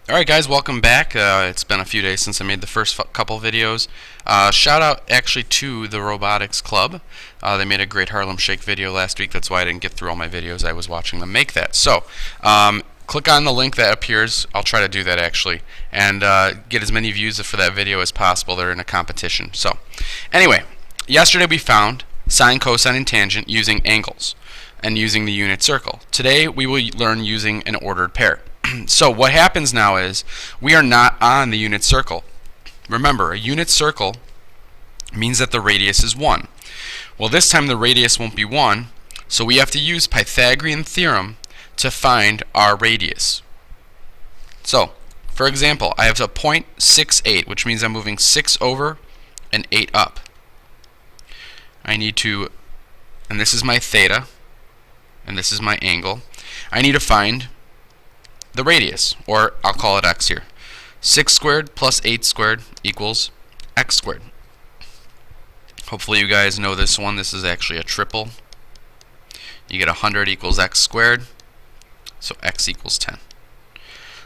Alright guys, welcome back. It's been a few days since I made the first couple videos. Shout out actually to the Robotics Club. They made a great Harlem Shake video last week. That's why I didn't get through all my videos. I was watching them make that. So, click on the link that appears. I'll try to do that actually. And get as many views for that video as possible. They're in a competition. So, anyway, yesterday we found sine, cosine, and tangent using angles and using the unit circle. Today we will learn using an ordered pair. So what happens now is we are not on the unit circle. Remember, a unit circle means that the radius is 1. Well, this time the radius won't be 1, so we have to use Pythagorean theorem to find our radius. So, for example, I have a 0.68, which means I'm moving 6 over and 8 up. I need to, and this is my theta, and this is my angle. I need to find the radius, or I'll call it x here. 6 squared plus 8 squared equals x squared. Hopefully you guys know this one. This is actually a triple. You get 100 equals x squared, so x equals 10.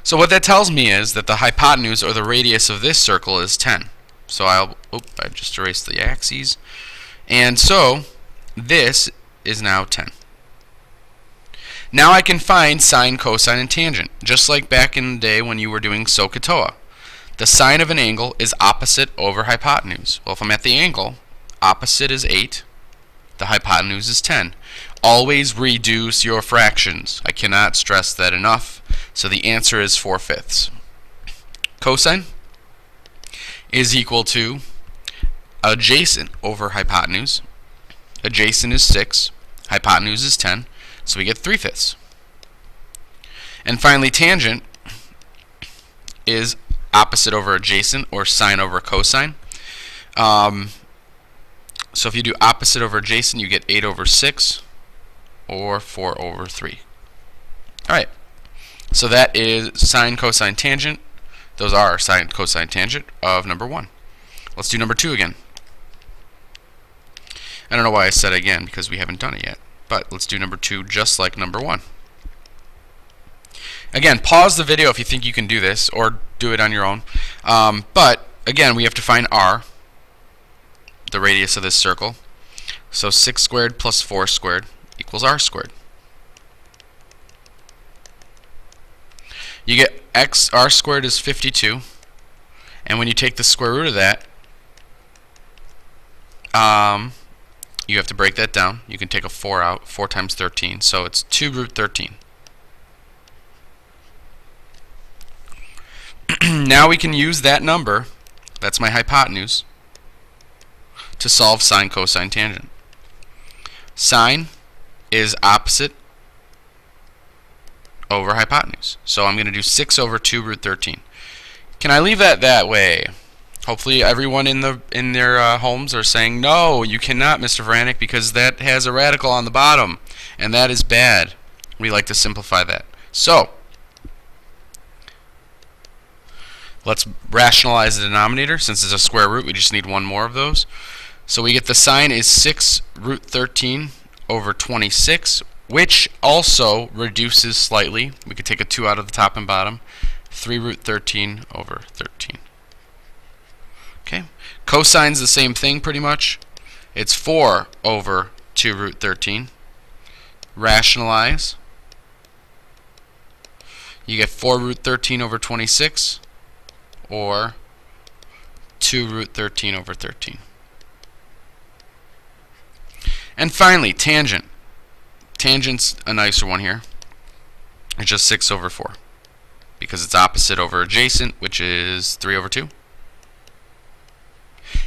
So what that tells me is that the hypotenuse, or the radius of this circle, is 10. So I just erased the axes. And so this is now 10. Now I can find sine, cosine, and tangent, just like back in the day when you were doing SOHCAHTOA. The sine of an angle is opposite over hypotenuse. Well, if I'm at the angle, opposite is 8, the hypotenuse is 10. Always reduce your fractions. I cannot stress that enough. So the answer is 4/5. Cosine is equal to adjacent over hypotenuse. Adjacent is 6, hypotenuse is 10. So we get 3/5. And finally, tangent is opposite over adjacent, or sine over cosine. So if you do opposite over adjacent, you get 8 over 6, or 4 over 3. Alright, so that is sine, cosine, tangent. Those are sine, cosine, tangent of number 1. Let's do number 2 again. I don't know why I said again, because we haven't done it yet. But let's do number 2 just like number 1. Again, pause the video if you think you can do this, or do it on your own. But again, we have to find r, the radius of this circle. So 6 squared plus 4 squared equals r squared. You get r squared is 52. And when you take the square root of that, you have to break that down. You can take a 4 out. 4 times 13. So it's 2 root 13. Now we can use that number, that's my hypotenuse, to solve sine, cosine, tangent. Sine is opposite over hypotenuse. So I'm going to do 6 over 2 root 13. Can I leave that way? Hopefully everyone in their homes are saying, no, you cannot, Mr. Vranek, because that has a radical on the bottom, and that is bad. We like to simplify that. So, let's rationalize the denominator. Since it's a square root, we just need one more of those. So we get the sine is 6 root 13 over 26, which also reduces slightly. We could take a 2 out of the top and bottom. 3 root 13 over 13. Okay. Cosine's the same thing pretty much. It's 4 over 2 root 13. Rationalize. You get 4 root 13 over 26, or 2 root 13 over 13. And finally, tangent. Tangent's a nicer one here. It's just 6 over 4. Because it's opposite over adjacent, which is 3 over 2.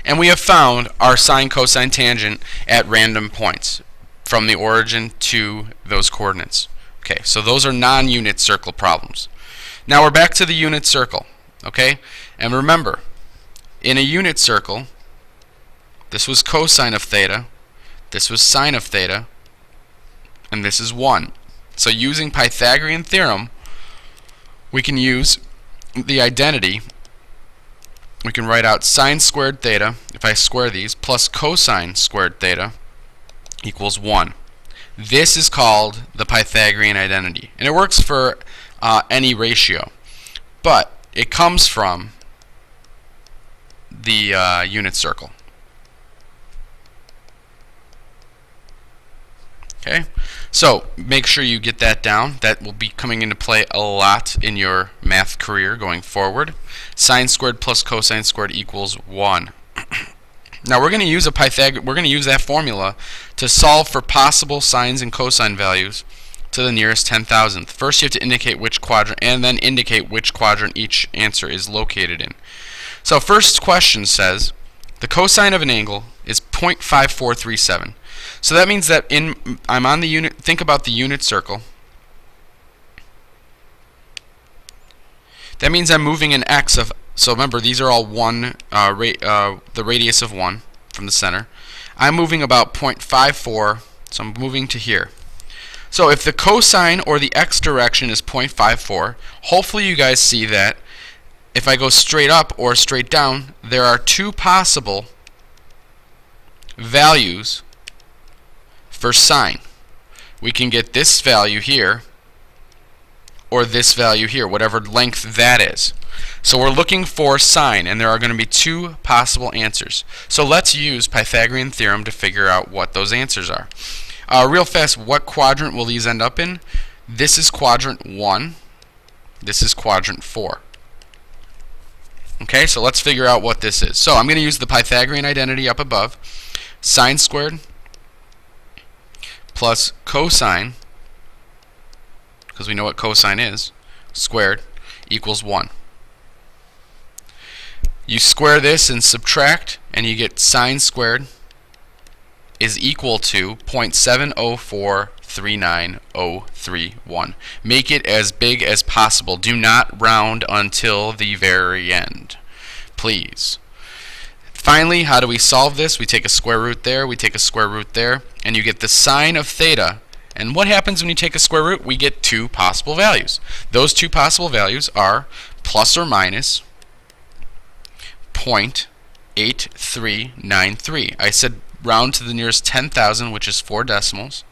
And we have found our sine, cosine, tangent at random points from the origin to those coordinates. Okay, so those are non-unit circle problems. Now we're back to the unit circle. Okay, and remember, in a unit circle, this was cosine of theta, this was sine of theta, and this is 1. So using Pythagorean theorem, we can use the identity. We can write out sine squared theta, if I square these, plus cosine squared theta equals 1. This is called the Pythagorean identity, and it works for any ratio. but it comes from the unit circle. Okay, so make sure you get that down. That will be coming into play a lot in your math career going forward. Sine squared plus cosine squared equals 1. Now we're going to use that formula to solve for possible sines and cosine values to the nearest 10,000th. First you have to indicate which quadrant, and then indicate which quadrant each answer is located in. So first question says the cosine of an angle is 0.5437. So that means that I'm on the unit. Think about the unit circle. That means I'm moving an x of. So remember, these are all the radius of 1 from the center. I'm moving about 0.54, so I'm moving to here. So if the cosine or the x direction is 0.54, hopefully you guys see that if I go straight up or straight down, there are two possible values for sine. We can get this value here or this value here, whatever length that is. So we're looking for sine, and there are going to be two possible answers. So let's use Pythagorean theorem to figure out what those answers are. Real fast, what quadrant will these end up in? This is quadrant 1. This is quadrant 4. Okay, so let's figure out what this is. So I'm going to use the Pythagorean identity up above. Sine squared plus cosine, because we know what cosine is, squared, equals 1. You square this and subtract, and you get sine squared is equal to 0.7043931. Make it as big as possible. Do not round until the very end, please. Finally, how do we solve this? We take a square root there, we take a square root there, and you get the sine of theta. And what happens when you take a square root? We get two possible values. Those two possible values are plus or minus 0.8393. I said round to the nearest 10,000, which is 4 decimals.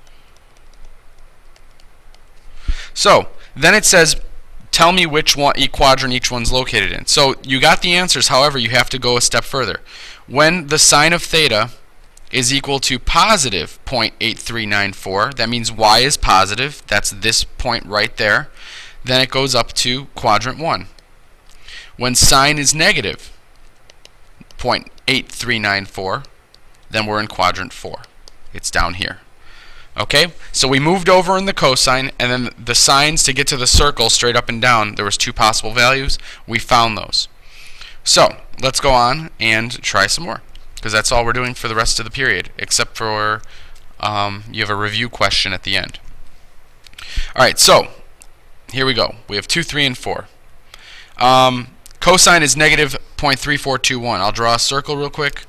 So then it says, tell me which quadrant each one's located in. So you got the answers, however, you have to go a step further. When the sine of theta is equal to positive 0.8394, that means y is positive, that's this point right there, then it goes up to quadrant 1. When sine is negative 0.8394, then we're in quadrant 4. It's down here. Okay, so we moved over in the cosine, and then the sines to get to the circle straight up and down, there was two possible values. We found those. So let's go on and try some more, because that's all we're doing for the rest of the period, except for you have a review question at the end. Alright, so here we go. We have 2, 3, and 4. Cosine is negative 0.3421. I'll draw a circle real quick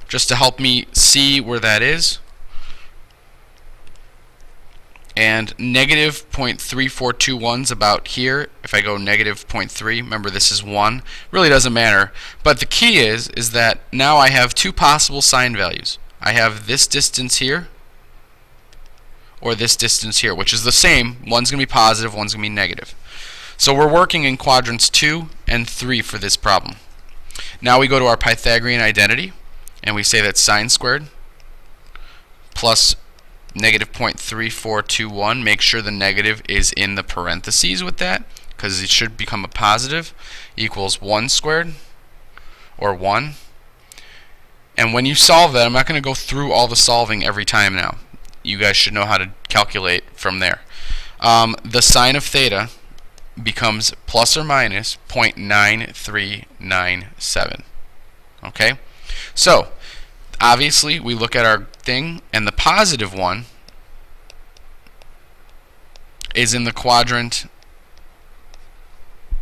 just to help me see where that is. And negative 0.3421 is about here. If I go negative 0.3, remember this is 1. Really doesn't matter. But the key is that now I have two possible sine values. I have this distance here or this distance here, which is the same. One's going to be positive, one's going to be negative. So we're working in quadrants 2 and 3 for this problem. Now we go to our Pythagorean identity, and we say that sine squared plus negative 0.3421, make sure the negative is in the parentheses with that, because it should become a positive, equals 1 squared, or 1. And when you solve that, I'm not going to go through all the solving every time now. You guys should know how to calculate from there. The sine of theta becomes plus or minus 0.9397. Okay? So, obviously, we look at our thing, and the positive one is in the quadrant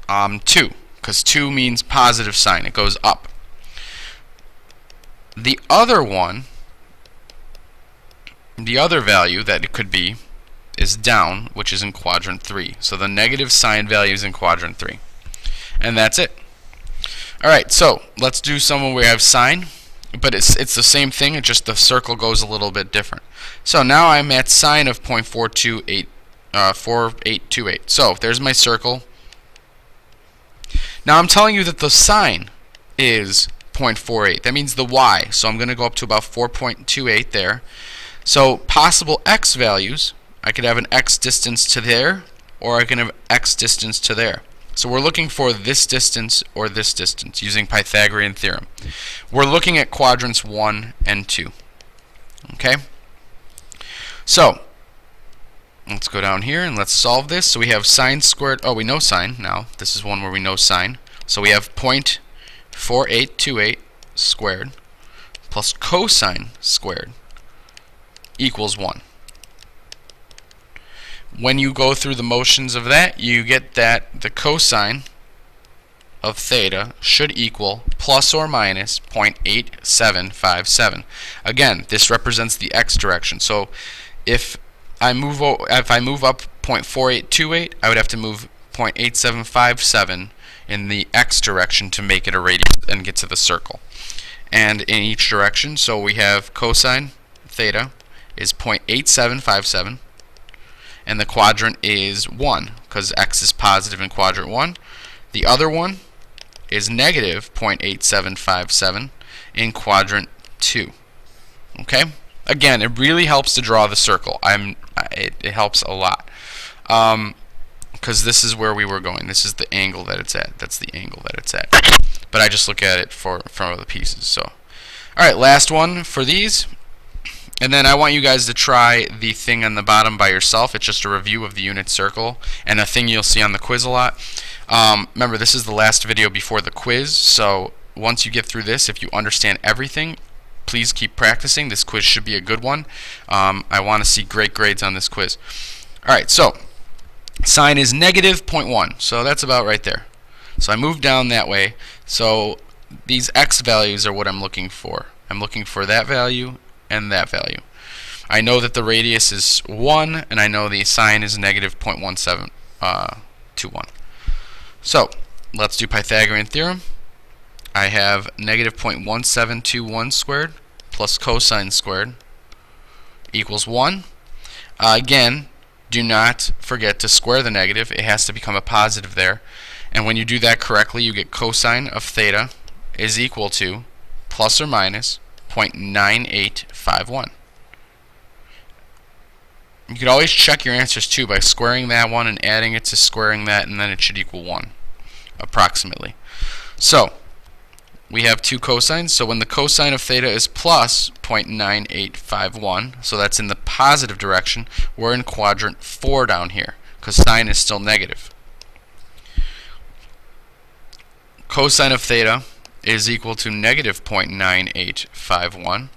2, because 2 means positive sign. It goes up. The other one, the other value that it could be, is down, which is in quadrant 3. So the negative sign value is in quadrant 3. And that's it. Alright, so let's do some where we have sine. But it's the same thing, it's just the circle goes a little bit different. So now I'm at sine of 0.4828. So there's my circle. Now I'm telling you that the sine is 0.48. That means the y. So I'm going to go up to about 4.28 there. So possible x values, I could have an x distance to there, or I can have x distance to there. So we're looking for this distance or this distance using Pythagorean theorem. We're looking at quadrants 1 and 2. Okay? So let's go down here and let's solve this. So we have sine squared. Oh, we know sine now. This is one where we know sine. So we have 0.4828 squared plus cosine squared equals 1. When you go through the motions of that, you get that the cosine of theta should equal plus or minus 0.8757. Again, this represents the x direction. So if I move up 0.4828, I would have to move 0.8757 in the x direction to make it a radius and get to the circle. And in each direction, so we have cosine theta is 0.8757, and the quadrant is 1 because x is positive in quadrant 1. The other one is negative 0.8757 in quadrant 2. Okay? Again, it really helps to draw the circle. It helps a lot because this is where we were going. This is the angle that it's at. That's the angle that it's at. But I just look at it from other pieces. So, all right, last one for these. And then I want you guys to try the thing on the bottom by yourself. It's just a review of the unit circle and a thing you'll see on the quiz a lot. Remember, this is the last video before the quiz, so once you get through this, if you understand everything, please keep practicing. This quiz should be a good one. I want to see great grades on this quiz. Alright, so sine is negative 0.1, so that's about right there. So I move down that way. So these x values are what I'm looking for. I'm looking for that value and that value. I know that the radius is 1, and I know the sine is negative 0.1721. So let's do Pythagorean theorem. I have negative 0.1721 squared plus cosine squared equals 1. Again, do not forget to square the negative. It has to become a positive there. And when you do that correctly, you get cosine of theta is equal to plus or minus 0.9851. You could always check your answers too by squaring that one and adding it to squaring that, and then it should equal 1, approximately. So we have two cosines, so when the cosine of theta is plus 0.9851, so that's in the positive direction, we're in quadrant 4 down here, because sine is still negative. Cosine of theta is equal to negative 0.9851.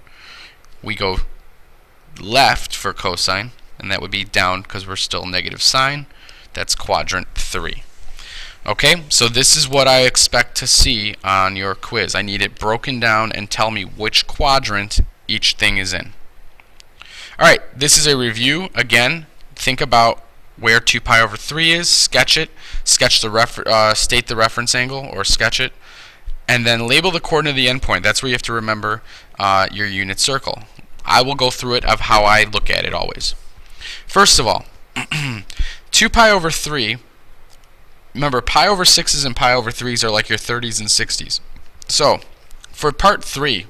We go left for cosine, and that would be down because we're still negative sine. That's quadrant 3. Okay, so this is what I expect to see on your quiz. I need it broken down and tell me which quadrant each thing is in. Alright, this is a review. Again, think about where 2 pi over 3 is, sketch it, state the reference angle, or sketch it, and then label the coordinate of the endpoint. That's where you have to remember your unit circle. I will go through it of how I look at it always. First of all, 2 pi over 3, remember pi over 6s and pi over 3s are like your 30s and 60s. So for part 3,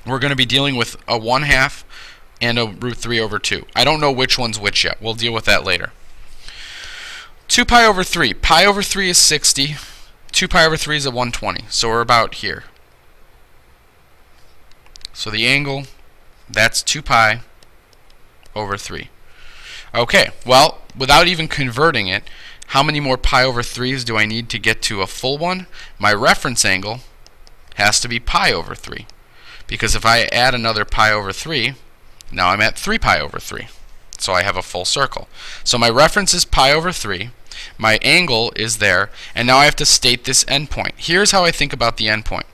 we're going to be dealing with a 1/2 and a root 3 over 2. I don't know which one's which yet. We'll deal with that later. 2 pi over 3. Pi over 3 is 60. 2 pi over 3 is a 120. So we're about here. So the angle, that's 2 pi over 3. Okay, well, without even converting it, how many more pi over 3s do I need to get to a full one? My reference angle has to be pi over 3. Because if I add another pi over 3, now I'm at 3 pi over 3. So I have a full circle. So my reference is pi over 3. My angle is there. And now I have to state this endpoint. Here's how I think about the endpoint.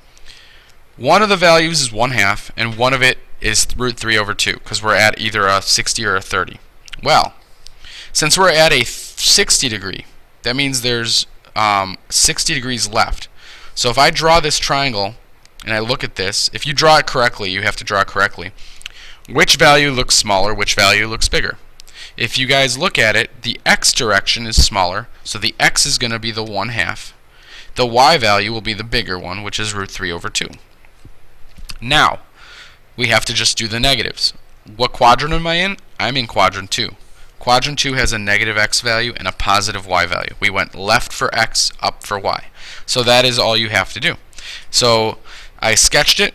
One of the values is 1/2, and one of it is root 3 over 2, because we're at either a 60 or a 30. Well, since we're at a 60 degree, that means there's 60 degrees left. So if I draw this triangle and I look at this, if you draw it correctly, you have to draw it correctly. Which value looks smaller, which value looks bigger? If you guys look at it, the x direction is smaller, so the x is going to be the 1/2. The y value will be the bigger one, which is root 3 over 2. Now, we have to just do the negatives. What quadrant am I in? I'm in quadrant 2. Quadrant 2 has a negative x value and a positive y value. We went left for x, up for y. So that is all you have to do. So I sketched it,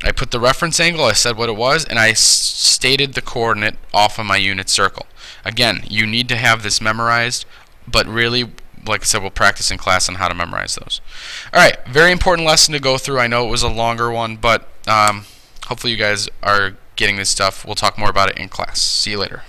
I put the reference angle, I said what it was, and I stated the coordinate off of my unit circle. Again, you need to have this memorized, but really, like I said, we'll practice in class on how to memorize those. Alright, very important lesson to go through. I know it was a longer one, but hopefully you guys are getting this stuff. We'll talk more about it in class. See you later.